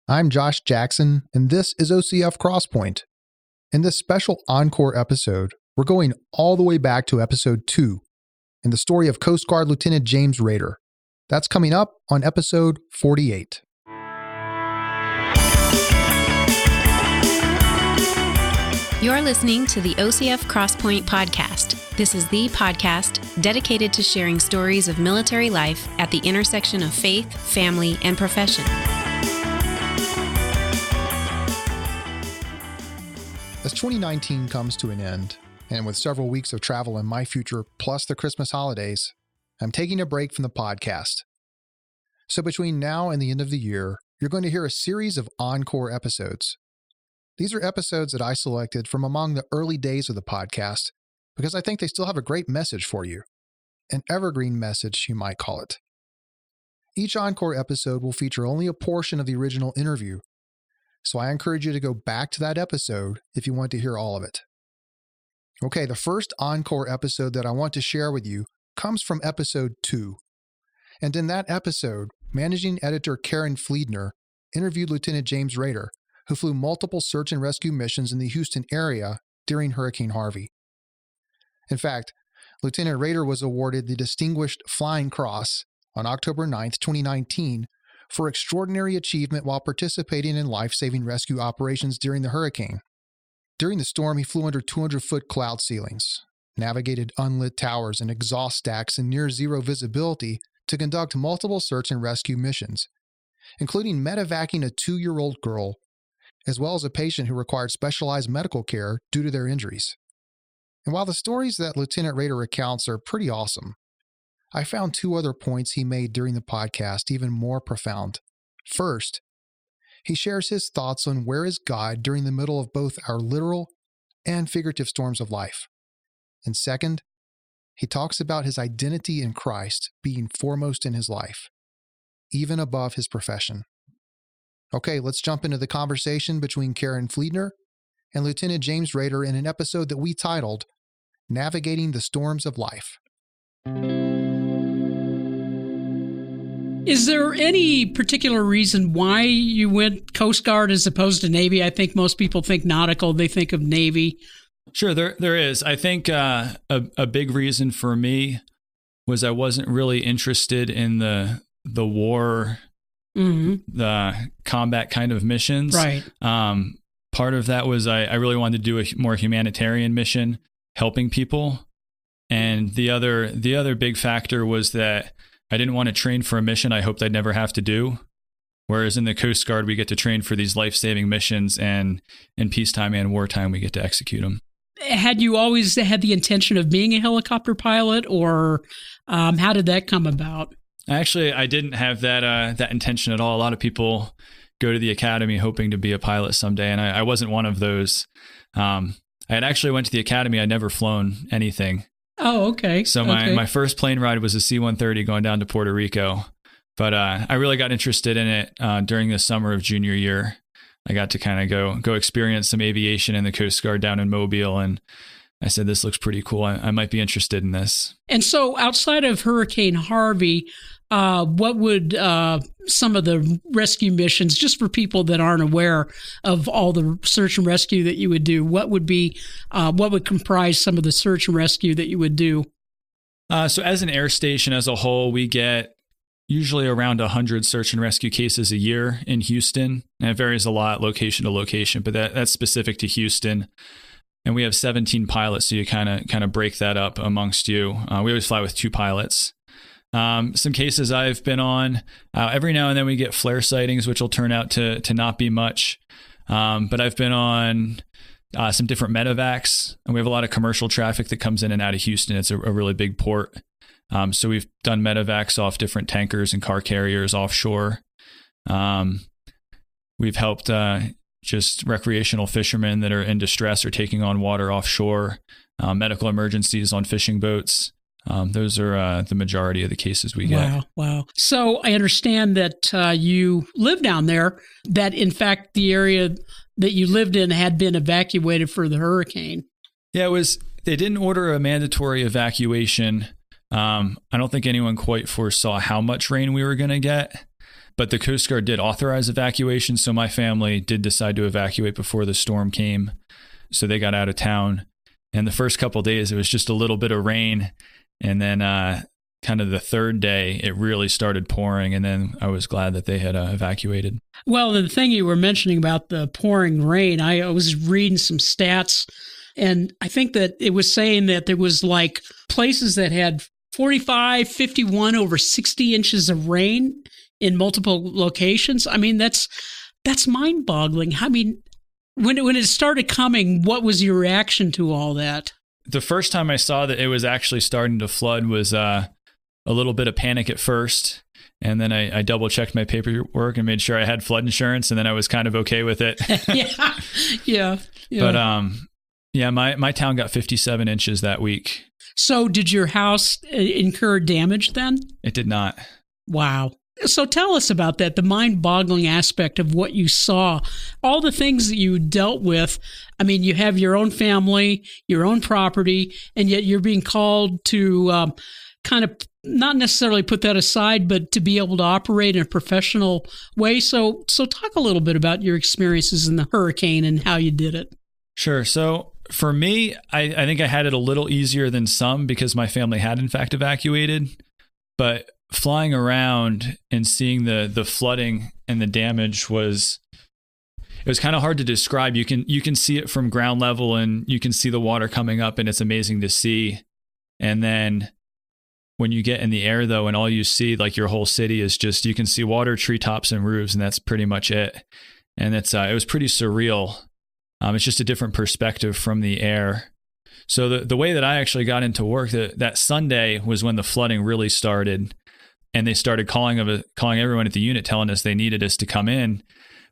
I'm Josh Jackson, and this is OCF Crosspoint. In this special Encore episode, we're going all the way back to episode 2 in the story of Coast Guard Lieutenant James Rader. That's coming up on episode 48. You're listening to the OCF Crosspoint podcast. This is the podcast dedicated to sharing stories of military life at the intersection of faith, family, and profession. As 2019 comes to an end, and with several weeks of travel in my future plus the Christmas holidays, I'm taking a break from the podcast. So between now and the end of the year, you're going to hear a series of Encore episodes. These are episodes that I selected from among the early days of the podcast because I think they still have a great message for you. An evergreen message, you might call it. Each Encore episode will feature only a portion of the original interview, so I encourage you to go back to that episode if you want to hear all of it. Okay, the first Encore episode that I want to share with you comes from episode 2. And in that episode, Managing Editor Karen Fliedner interviewed Lieutenant James Rader, who flew multiple search and rescue missions in the Houston area during Hurricane Harvey. In fact, Lieutenant Rader was awarded the Distinguished Flying Cross on October 9, 2019, for extraordinary achievement while participating in life-saving rescue operations during the hurricane. During the storm, he flew under 200-foot cloud ceilings, navigated unlit towers and exhaust stacks in near-zero visibility to conduct multiple search and rescue missions, including medivacing a 2-year-old girl, as well as a patient who required specialized medical care due to their injuries. And while the stories that Lieutenant Rader recounts are pretty awesome, I found 2 other points he made during the podcast even more profound. First, he shares his thoughts on where is God during the middle of both our literal and figurative storms of life. And second, he talks about his identity in Christ being foremost in his life, even above his profession. Okay, let's jump into the conversation between Karen Fliedner and Lieutenant James Rader in an episode that we titled, Navigating the Storms of Life. Is there any particular reason why you went Coast Guard as opposed to Navy? I think most people think nautical, they think of Navy. Sure, there is. I think a big reason for me was I wasn't really interested in the war, the combat kind of missions. Right. Part of that was I really wanted to do a more humanitarian mission, helping people. And the other big factor was that I didn't want to train for a mission I hoped I'd never have to do. Whereas in the Coast Guard, we get to train for these life-saving missions, and in peacetime and wartime, we get to execute them. Had you always had the intention of being a helicopter pilot, or how did that come about? Actually, I didn't have that intention at all. A lot of people go to the academy hoping to be a pilot someday, and I wasn't one of those. I had actually went to the academy. I'd never flown anything. Oh, okay. So my first plane ride was a C-130 going down to Puerto Rico. But I really got interested in it during the summer of junior year. I got to kind of go experience some aviation in the Coast Guard down in Mobile, and I said, this looks pretty cool. I might be interested in this. And so outside of Hurricane Harvey, what would some of the rescue missions, just for people that aren't aware of all the search and rescue that you would do, what would comprise some of the search and rescue that you would do? So as an air station as a whole, we get usually around 100 search and rescue cases a year in Houston. And it varies a lot location to location, but that's specific to Houston. And we have 17 pilots, so you kind of break that up amongst you. We always fly with 2 pilots. Some cases I've been on, every now and then we get flare sightings, which will turn out to not be much. But I've been on some different medevacs, and we have a lot of commercial traffic that comes in and out of Houston. It's a really big port. So we've done medevacs off different tankers and car carriers offshore. We've helped just recreational fishermen that are in distress or taking on water offshore, medical emergencies on fishing boats. Those are the majority of the cases we get. Wow. So I understand that you live down there, that in fact the area that you lived in had been evacuated for the hurricane. Yeah, they didn't order a mandatory evacuation. I don't think anyone quite foresaw how much rain we were going to get. But the Coast Guard did authorize evacuation, so my family did decide to evacuate before the storm came. So they got out of town. And the first couple of days, it was just a little bit of rain. And then kind of the third day, it really started pouring. And then I was glad that they had evacuated. Well, the thing you were mentioning about the pouring rain, I was reading some stats, and I think that it was saying that there was like places that had 45, 51, over 60 inches of rain in multiple locations. I mean, that's mind-boggling. I mean, when it started coming, what was your reaction to all that? The first time I saw that it was actually starting to flood was a little bit of panic at first. And then I double-checked my paperwork and made sure I had flood insurance, and then I was kind of okay with it. Yeah. But my town got 57 inches that week. So did your house incur damage then? It did not. Wow. So tell us about that, the mind-boggling aspect of what you saw, all the things that you dealt with. I mean, you have your own family, your own property, and yet you're being called to kind of not necessarily put that aside, but to be able to operate in a professional way. So talk a little bit about your experiences in the hurricane and how you did it. Sure. So for me, I think I had it a little easier than some because my family had in fact evacuated. But flying around and seeing the flooding and the damage was kind of hard to describe. You can see it from ground level and you can see the water coming up, and it's amazing to see. And then when you get in the air though, and all you see, like your whole city is just, you can see water, treetops, and roofs, and that's pretty much it. And it was pretty surreal. It's just a different perspective from the air. So the way that I actually got into work, that Sunday was when the flooding really started, and they started calling everyone at the unit, telling us they needed us to come in.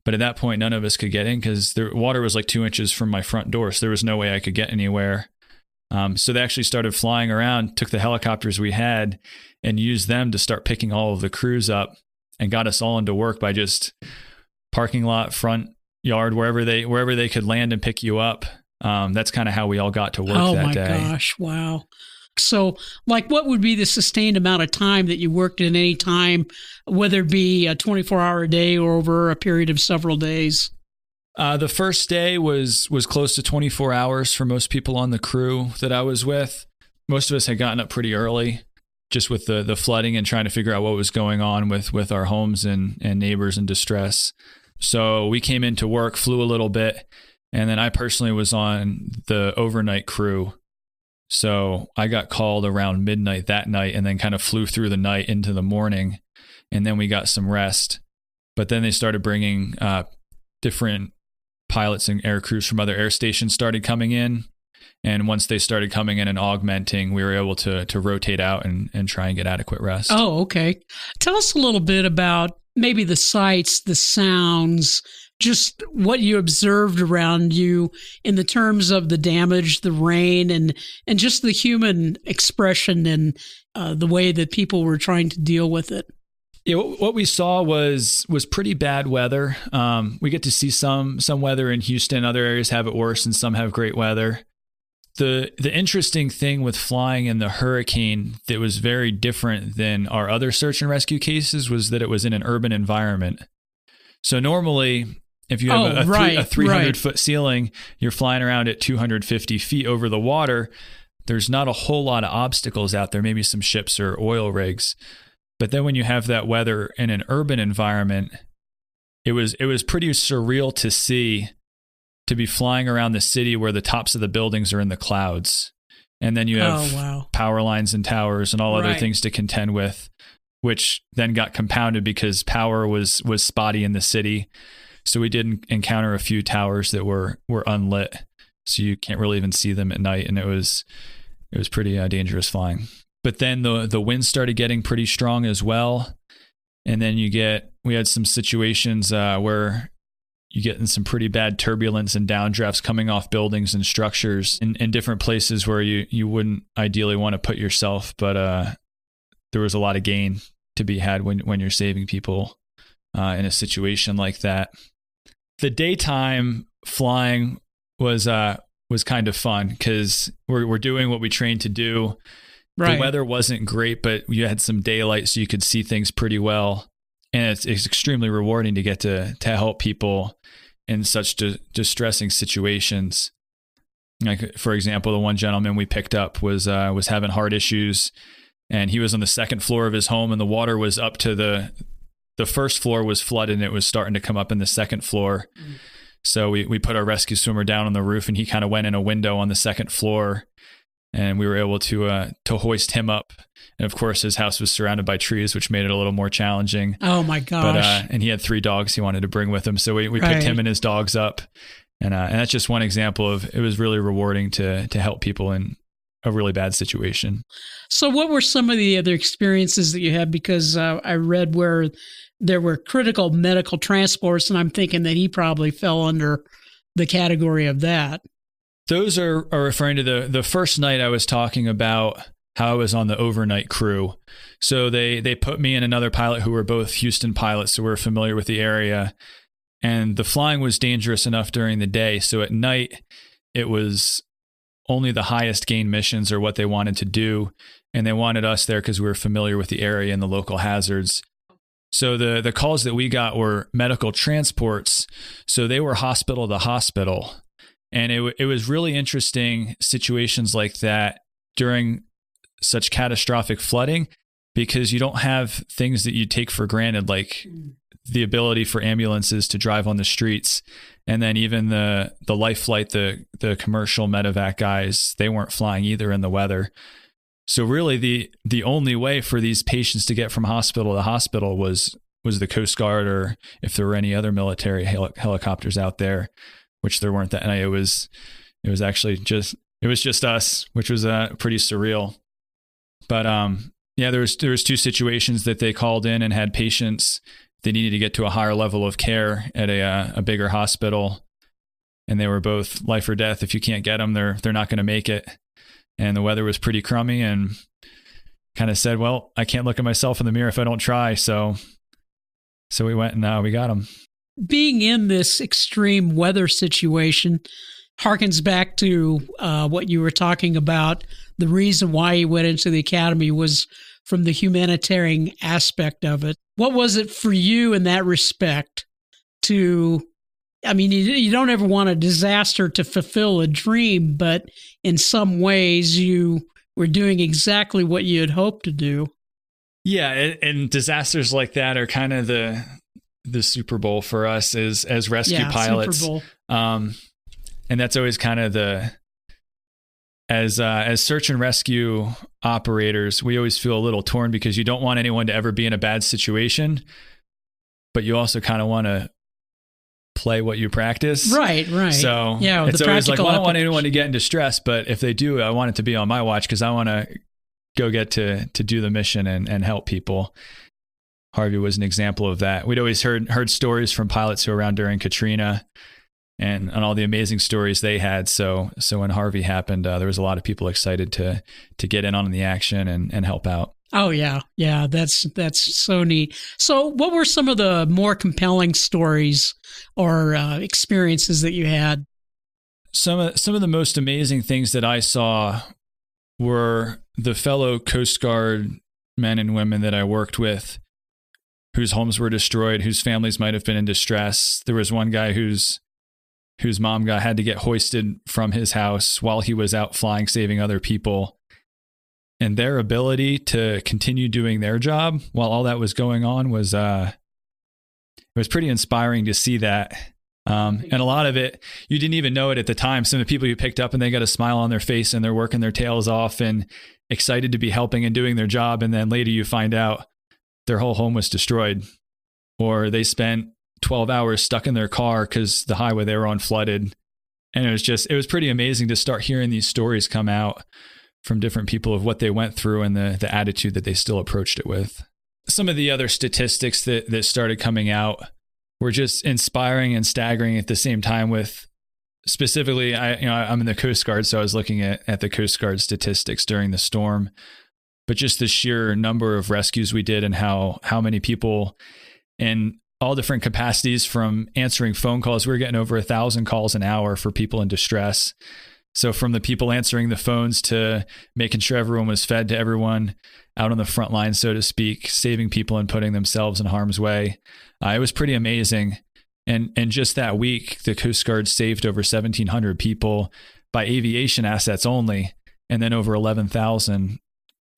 But at that point, none of us could get in because the water was like 2 inches from my front door. So there was no way I could get anywhere. So they actually started flying around, took the helicopters we had and used them to start picking all of the crews up, and got us all into work by just parking lot, front yard, wherever they could land and pick you up. That's kind of how we all got to work that day. Oh my gosh. Wow. So like what would be the sustained amount of time that you worked in any time, whether it be a 24-hour day or over a period of several days? The first day was close to 24 hours for most people on the crew that I was with. Most of us had gotten up pretty early just with the flooding and trying to figure out what was going on with our homes and neighbors in distress. So we came into work, flew a little bit, and then I personally was on the overnight crew. So I got called around midnight that night and then kind of flew through the night into the morning, and then we got some rest. But then they started bringing different pilots and air crews from other air stations started coming in. And once they started coming in and augmenting, we were able to rotate out and try and get adequate rest. Oh, okay. Tell us a little bit about maybe the sights, the sounds, just what you observed around you in the terms of the damage, the rain, and just the human expression and the way that people were trying to deal with it. Yeah, what we saw was pretty bad weather. We get to see some weather in Houston. Other areas have it worse, and some have great weather. The interesting thing with flying in the hurricane that was very different than our other search and rescue cases was that it was in an urban environment. So normally, if you have a 300-foot ceiling, you're flying around at 250 feet over the water, there's not a whole lot of obstacles out there, maybe some ships or oil rigs. But then when you have that weather in an urban environment, it was pretty surreal to see, to be flying around the city where the tops of the buildings are in the clouds. And then you have power lines and towers and all other things to contend with, which then got compounded because power was spotty in the city. So we did encounter a few towers that were unlit. So you can't really even see them at night. And it was pretty dangerous flying. But then the wind started getting pretty strong as well. And then we had some situations where you get in some pretty bad turbulence and downdrafts coming off buildings and structures in different places where you wouldn't ideally want to put yourself. But there was a lot of gain to be had when you're saving people in a situation like that. The daytime flying was kind of fun because we're doing what we trained to do. Right. The weather wasn't great, but you had some daylight, so you could see things pretty well. And it's extremely rewarding to get to help people in such distressing situations. Like, for example, the one gentleman we picked up was having heart issues, and he was on the second floor of his home, and the water was up to the first floor was flooded, and it was starting to come up in the second floor. Mm. So we put our rescue swimmer down on the roof, and he kind of went in a window on the second floor, and we were able to hoist him up. And of course, his house was surrounded by trees, which made it a little more challenging. Oh my gosh! And he had 3 dogs he wanted to bring with him, so we picked him and his dogs up. And that's just one example of, it was really rewarding to help people in a really bad situation. So what were some of the other experiences that you had? Because I read where there were critical medical transports, and I'm thinking that he probably fell under the category of that. Those are referring to the first night I was talking about, how I was on the overnight crew. So they put me and another pilot who were both Houston pilots, so we're familiar with the area. And the flying was dangerous enough during the day. So at night, it was only the highest gain missions are what they wanted to do. And they wanted us there because we were familiar with the area and the local hazards. So the calls that we got were medical transports. So they were hospital to hospital. And it was really interesting situations like that during such catastrophic flooding, because you don't have things that you take for granted, like the ability for ambulances to drive on the streets. And then even the life flight, the commercial medevac guys, they weren't flying either in the weather. So really the only way for these patients to get from hospital to hospital was the Coast Guard, or if there were any other military helicopters out there, which there weren't that night. It was actually just us, which was pretty surreal. But there was 2 situations that they called in and had patients they needed to get to a higher level of care at a bigger hospital, and they were both life or death. If you can't get them, they're not going to make it. And the weather was pretty crummy, and kind of said, well, I can't look at myself in the mirror if I don't try. So we went and we got them. Being in this extreme weather situation harkens back to what you were talking about. The reason why you went into the academy was from the humanitarian aspect of it. What was it for you in that respect you don't ever want a disaster to fulfill a dream, but in some ways you were doing exactly what you had hoped to do. Yeah. And disasters like that are kind of the Super Bowl for us as rescue pilots. Super Bowl. And that's always kind of as search and rescue operators, we always feel a little torn, because you don't want anyone to ever be in a bad situation, but you also kind of want to play what you practice. Right. So it's always like, well, I don't want anyone to get in distress, but if they do, I want it to be on my watch, because I want to go get to do the mission and help people. Harvey was an example of that. We'd always heard stories from pilots who were around during Katrina and all the amazing stories they had. So when Harvey happened, there was a lot of people excited to get in on the action and help out. Oh yeah. That's so neat. So what were some of the more compelling stories or experiences that you had? Some of the most amazing things that I saw were the fellow Coast Guard men and women that I worked with, whose homes were destroyed, whose families might have been in distress. There was one guy whose mom had to get hoisted from his house while he was out flying, saving other people. And their ability to continue doing their job while all that was going on was pretty inspiring to see that. And a lot of it, you didn't even know it at the time. Some of the people you picked up and they got a smile on their face and they're working their tails off and excited to be helping and doing their job. And then later you find out their whole home was destroyed, or they spent 12 hours stuck in their car because the highway they were on flooded. And it was pretty amazing to start hearing these stories come out from different people of what they went through and the attitude that they still approached it with. Some of the other statistics that started coming out were just inspiring and staggering at the same time. With specifically, I'm in the Coast Guard, so I was looking at the Coast Guard statistics during the storm, but just the sheer number of rescues we did and how many people in all different capacities, from answering phone calls. We were getting over 1,000 calls an hour for people in distress, So from the people answering the phones to making sure everyone was fed to everyone out on the front line, so to speak, saving people and putting themselves in harm's way. It was pretty amazing. And just that week, the Coast Guard saved over 1,700 people by aviation assets only, and then over 11,000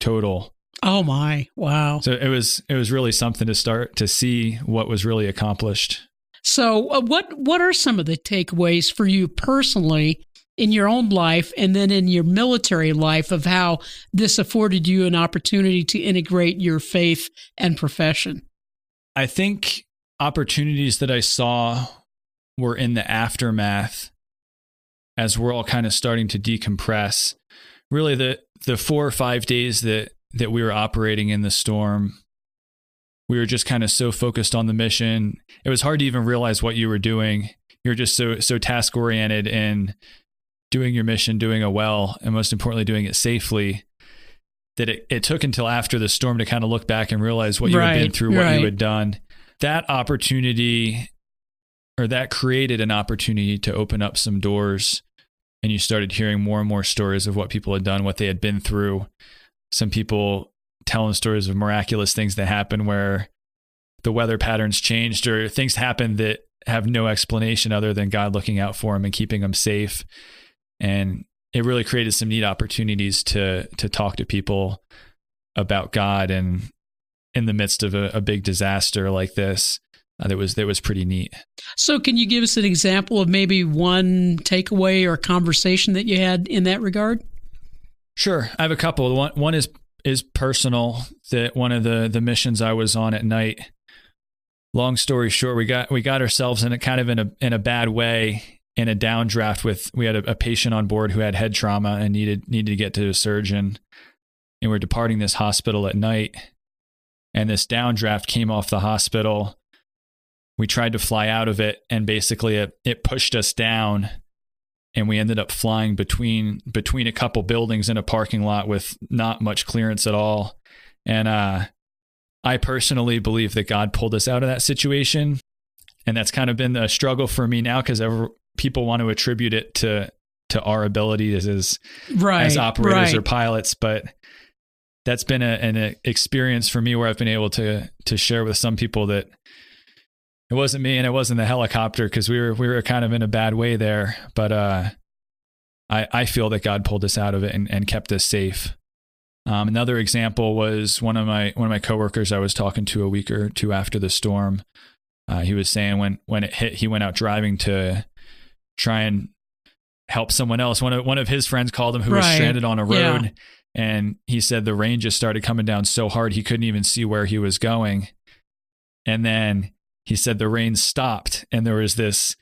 total. Oh my, wow. So it was really something to start to see what was really accomplished. So what are some of the takeaways for you personally in your own life and then in your military life of how this afforded you an opportunity to integrate your faith and profession? I think opportunities that I saw were in the aftermath as we're all kind of starting to decompress. Really the 4 or 5 days that we were operating in the storm, we were just kind of so focused on the mission. It was hard to even realize what you were doing. You're just so task oriented and doing your mission, doing it well, and most importantly, doing it safely, that it took until after the storm to kind of look back and realize what you had been through, what you had done. That opportunity, or that created an opportunity to open up some doors, and you started hearing more and more stories of what people had done, what they had been through. Some people telling stories of miraculous things that happened where the weather patterns changed or things happened that have no explanation other than God looking out for them and keeping them safe. And it really created some neat opportunities to talk to people about God, and in the midst of a big disaster like this, that was pretty neat. So can you give us an example of maybe one takeaway or conversation that you had in that regard? Sure. I have a couple. One is personal, that one of the missions I was on at night. Long story short, we got ourselves in a bad way, in a downdraft we had a patient on board who had head trauma and needed to get to a surgeon. And we're departing this hospital at night, and this downdraft came off the hospital. We tried to fly out of it, and basically it pushed us down, and we ended up flying between a couple buildings in a parking lot with not much clearance at all. And I personally believe that God pulled us out of that situation. And that's kind of been a struggle for me now, because people want to attribute it to our abilities as operators or pilots. But that's been an experience for me where I've been able to share with some people that it wasn't me and it wasn't the helicopter, because we were kind of in a bad way there. But I feel that God pulled us out of it and kept us safe. Another example was one of my coworkers I was talking to a week or two after the storm. He was saying when it hit, he went out driving to try and help someone else. One of his friends called him who was stranded on a road, and he said the rain just started coming down so hard he couldn't even see where he was going. And then he said the rain stopped, and there was this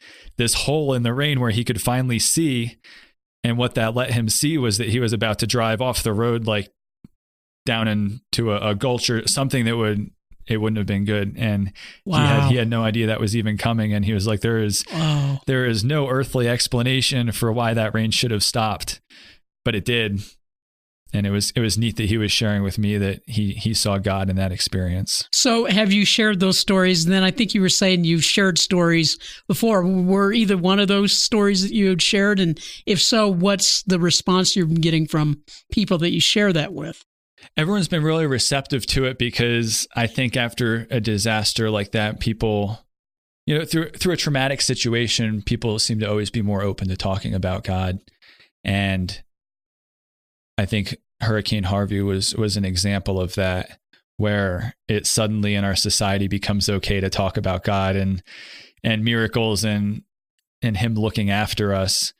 hole in the rain where he could finally see. And what that let him see was that he was about to drive off the road, like down into a gulch or something that wouldn't have been good. And he had no idea that was even coming. And he was like, there is no earthly explanation for why that rain should have stopped, but it did. And it was neat that he was sharing with me that he saw God in that experience. So have you shared those stories? And then I think you were saying you've shared stories before. Were either one of those stories that you had shared? And if so, what's the response you've been getting from people that you share that with? Everyone's been really receptive to it, because I think after a disaster like that, people, through a traumatic situation, people seem to always be more open to talking about God. And I think Hurricane Harvey was an example of that, where it suddenly in our society becomes okay to talk about God and miracles and him looking after us.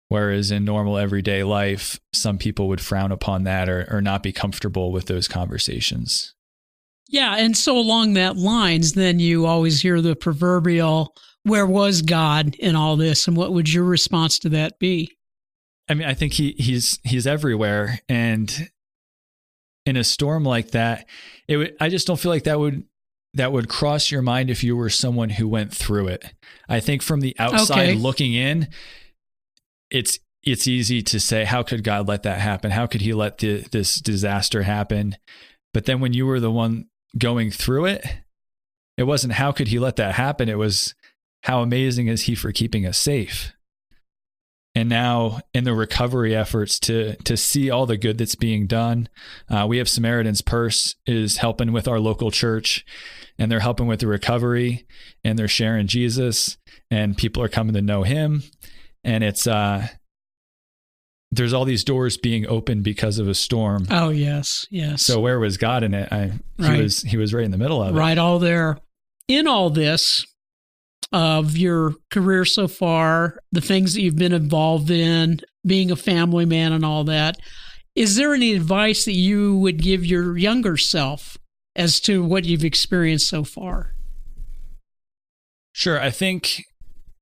Whereas in normal everyday life, some people would frown upon that or not be comfortable with those conversations. Yeah. And so along that lines, then you always hear the proverbial, where was God in all this? And what would your response to that be? I mean, I think he's everywhere. And in a storm like that, I just don't feel like that would cross your mind if you were someone who went through it. I think from the outside looking in, it's easy to say, how could God let that happen? How could he let this disaster happen? But then when you were the one going through it, it wasn't how could he let that happen? It was how amazing is he for keeping us safe? And now in the recovery efforts to see all the good that's being done, we have Samaritan's Purse is helping with our local church, and they're helping with the recovery, and they're sharing Jesus, and people are coming to know him. And it's, there's all these doors being opened because of a storm. Oh, yes. Yes. So where was God in it? He was right in the middle of it. Right. All there. In all this, of your career so far, the things that you've been involved in, being a family man and all that, is there any advice that you would give your younger self as to what you've experienced so far? Sure. I think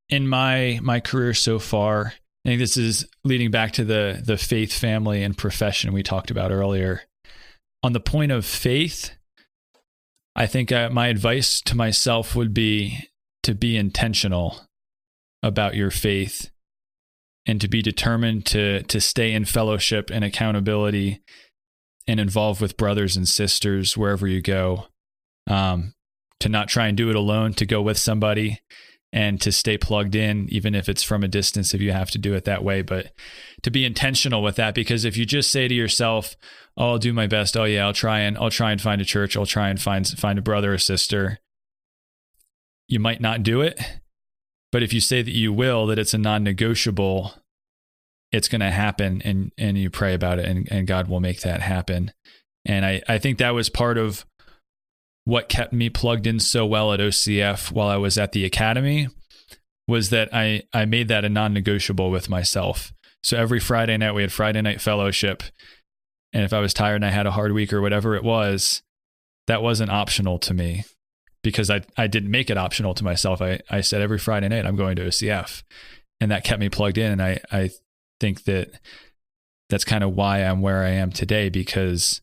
in my career so far, I think this is leading back to the faith, family, and profession we talked about earlier. On the point of faith, I think my advice to myself would be to be intentional about your faith and to be determined to stay in fellowship and accountability and involved with brothers and sisters wherever you go, to not try and do it alone, to go with somebody and to stay plugged in, even if it's from a distance, if you have to do it that way, but to be intentional with that. Because if you just say to yourself, oh, I'll do my best. Oh yeah, I'll try and find a church. I'll try and find a brother or sister. You might not do it, but if you say that you will, that it's a non-negotiable, it's going to happen, and you pray about it, and God will make that happen. And I think that was part of what kept me plugged in so well at OCF while I was at the academy, was that I made that a non-negotiable with myself. So every Friday night, we had Friday night fellowship. And if I was tired and I had a hard week or whatever it was, that wasn't optional to me, because I didn't make it optional to myself. I said every Friday night I'm going to OCF, and that kept me plugged in. And I think that's kind of why I'm where I am today, because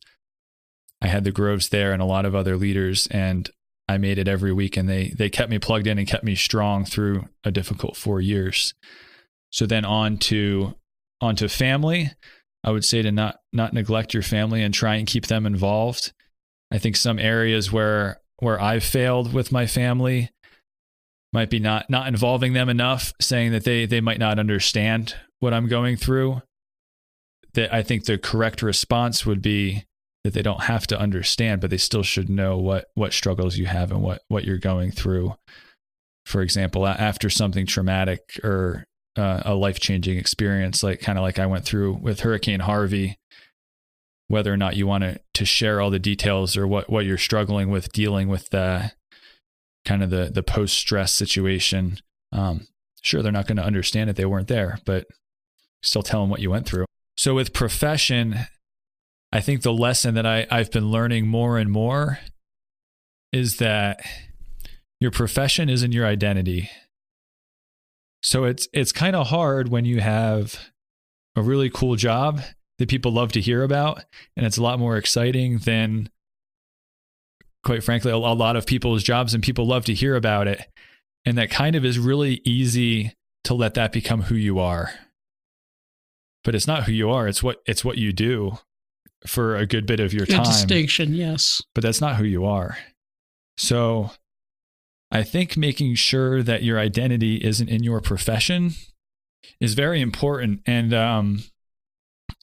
I had the Groves there and a lot of other leaders, and I made it every week, and they kept me plugged in and kept me strong through a difficult 4 years. So then on to family, I would say to not neglect your family and try and keep them involved. I think some areas where I've failed with my family might be not involving them enough, saying that they might not understand what I'm going through. That I think the correct response would be that they don't have to understand, but they still should know what struggles you have and what you're going through. For example, after something traumatic or a life-changing experience, like I went through with Hurricane Harvey, whether or not you want to share all the details or what you're struggling with dealing with the kind of the post-stress situation. Sure, they're not going to understand it. They weren't there, but still tell them what you went through. So with profession, I think the lesson that I've been learning more and more is that your profession isn't your identity. So it's kind of hard when you have a really cool job that people love to hear about, and it's a lot more exciting than, quite frankly, a lot of people's jobs, and people love to hear about it. And that kind of is really easy to let that become who you are. But it's not who you are. It's what you do for a good bit of your time. Good distinction, yes. But that's not who you are. So I think making sure that your identity isn't in your profession is very important. And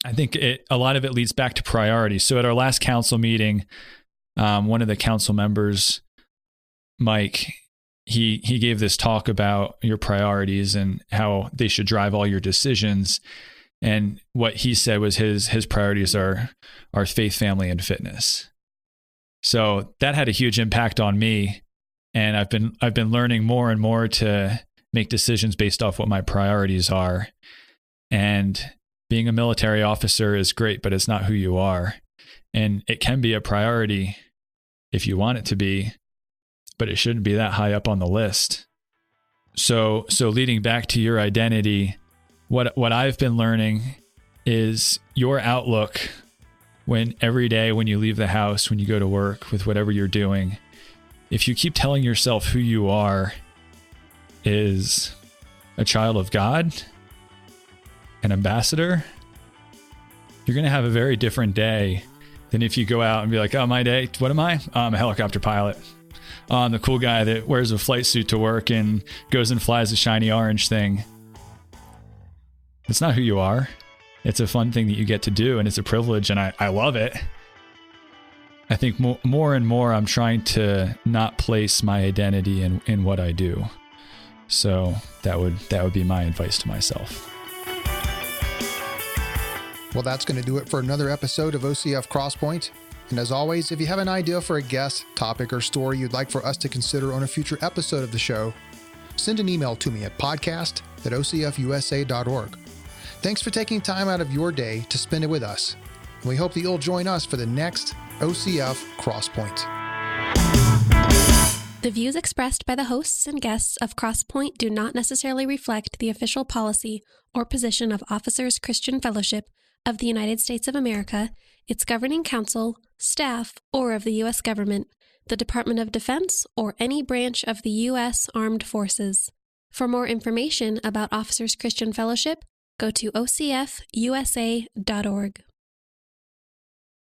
I think a lot of it leads back to priorities. So at our last council meeting, one of the council members, Mike, he gave this talk about your priorities and how they should drive all your decisions. And what he said was his priorities are faith, family, and fitness. So that had a huge impact on me. And I've been learning more and more to make decisions based off what my priorities are. And being a military officer is great, but it's not who you are. And it can be a priority if you want it to be, but it shouldn't be that high up on the list. So leading back to your identity, what I've been learning is your outlook when every day when you leave the house, when you go to work, with whatever you're doing, if you keep telling yourself who you are is a child of God, an ambassador, you're going to have a very different day than if you go out and be like, oh, my day, what am I? Oh, I'm a helicopter pilot. Oh, I'm the cool guy that wears a flight suit to work and goes and flies a shiny orange thing. It's not who you are. It's a fun thing that you get to do, and it's a privilege, and I love it. I think more and more I'm trying to not place my identity in what I do. So that would be my advice to myself. Well, that's going to do it for another episode of OCF Crosspoint. And as always, if you have an idea for a guest, topic, or story you'd like for us to consider on a future episode of the show, send an email to me at podcast@ocfusa.org. Thanks for taking time out of your day to spend it with us. And we hope that you'll join us for the next OCF Crosspoint. The views expressed by the hosts and guests of Crosspoint do not necessarily reflect the official policy or position of Officers Christian Fellowship of the United States of America, its governing council, staff, or of the U.S. government, the Department of Defense, or any branch of the U.S. Armed Forces. For more information about Officers Christian Fellowship, go to ocfusa.org.